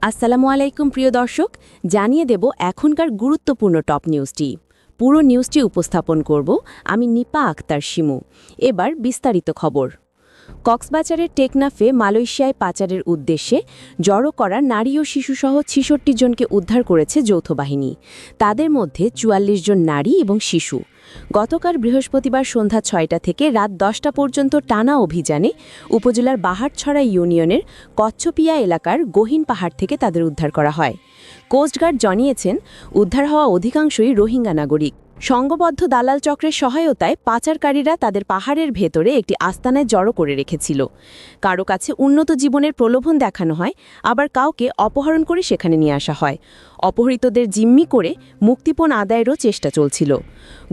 আসসালামু আলাইকুম প্রিয় দর্শক, জানিয়ে দেব এখনকার গুরুত্বপূর্ণ টপ নিউজটি। পুরো নিউজটি উপস্থাপন করব আমি নিপা আক্তার শিমু। এবার বিস্তারিত খবর। কক্সবাজারের টেকনাফে মালয়েশিয়ায় পাচারের উদ্দেশ্যে জড়ো করা নারী ও শিশুসহ ৬৬ জনকে উদ্ধার করেছে যৌথ বাহিনী। তাদের মধ্যে ৪৪ জন নারী এবং শিশু। গতকাল বৃহস্পতিবার সন্ধ্যা ৬টা থেকে রাত ১০টা পর্যন্ত টানা অভিযানে উপজেলার বাহারছড়া ইউনিয়নের কচ্ছপিয়া এলাকার গহীন পাহাড় থেকে তাদের উদ্ধার করা হয়। কোস্টগার্ড জানিয়েছেন, উদ্ধার হওয়া অধিকাংশই রোহিঙ্গা নাগরিক। সংঘবদ্ধ দালাল চক্রের সহায়তায় পাচারকারীরা তাদের পাহাড়ের ভেতরে একটি আস্তানায় জড়ো করে রেখেছিল। কারো কাছে উন্নত জীবনের প্রলোভন দেখানো হয়, আবার কাউকে অপহরণ করে সেখানে নিয়ে আসা হয়। অপহৃতদের জিম্মি করে মুক্তিপণ আদায়েরও চেষ্টা চলছিল।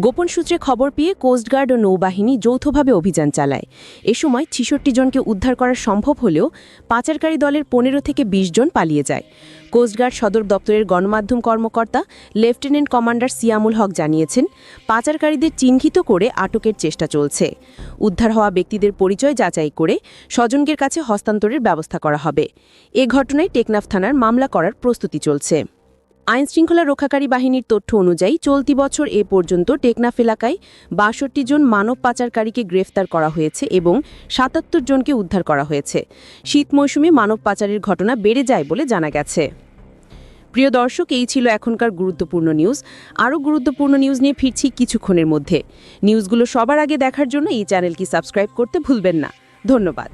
গোপন সূত্রে খবর পেয়ে কোস্টগার্ড ও নৌবাহিনী যৌথভাবে অভিযান চালায়। এ সময় ৬৬ জনকে উদ্ধার করা সম্ভব হলেও পাচারকারী দলের ১৫ থেকে ২০ জন পালিয়ে যায়। কোস্টগার্ড সদর দপ্তরের গণমাধ্যম কর্মকর্তা লেফটেন্যান্ট কমান্ডার সিয়ামুল হক জানিয়েছেন, পাচারকারীদের চিহ্নিত করে আটকের চেষ্টা চলছে। উদ্ধার হওয়া ব্যক্তিদের পরিচয় যাচাই করে স্বজনদের কাছে হস্তান্তরের ব্যবস্থা করা হবে। এ ঘটনায় টেকনাফ থানার মামলা করার প্রস্তুতি চলছে। আইনশৃঙ্খলা রক্ষাকারী বাহিনীর তথ্য অনুযায়ী চলতি বছর এ পর্যন্ত টেকনাফ এলাকায় ৬২ জন মানব পাচারকারীকে গ্রেফতার করা হয়েছে এবং ৭৭ জনকে উদ্ধার করা হয়েছে। শীত মৌসুমে মানব পাচারের ঘটনা বেড়ে যায় বলে জানা গেছে। প্রিয় দর্শক, এই ছিল এখনকার গুরুত্বপূর্ণ নিউজ। আরও গুরুত্বপূর্ণ নিউজ নিয়ে ফিরছি কিছুক্ষণের মধ্যে। নিউজগুলো সবার আগে দেখার জন্য এই চ্যানেলটি সাবস্ক্রাইব করতে ভুলবেন না। ধন্যবাদ।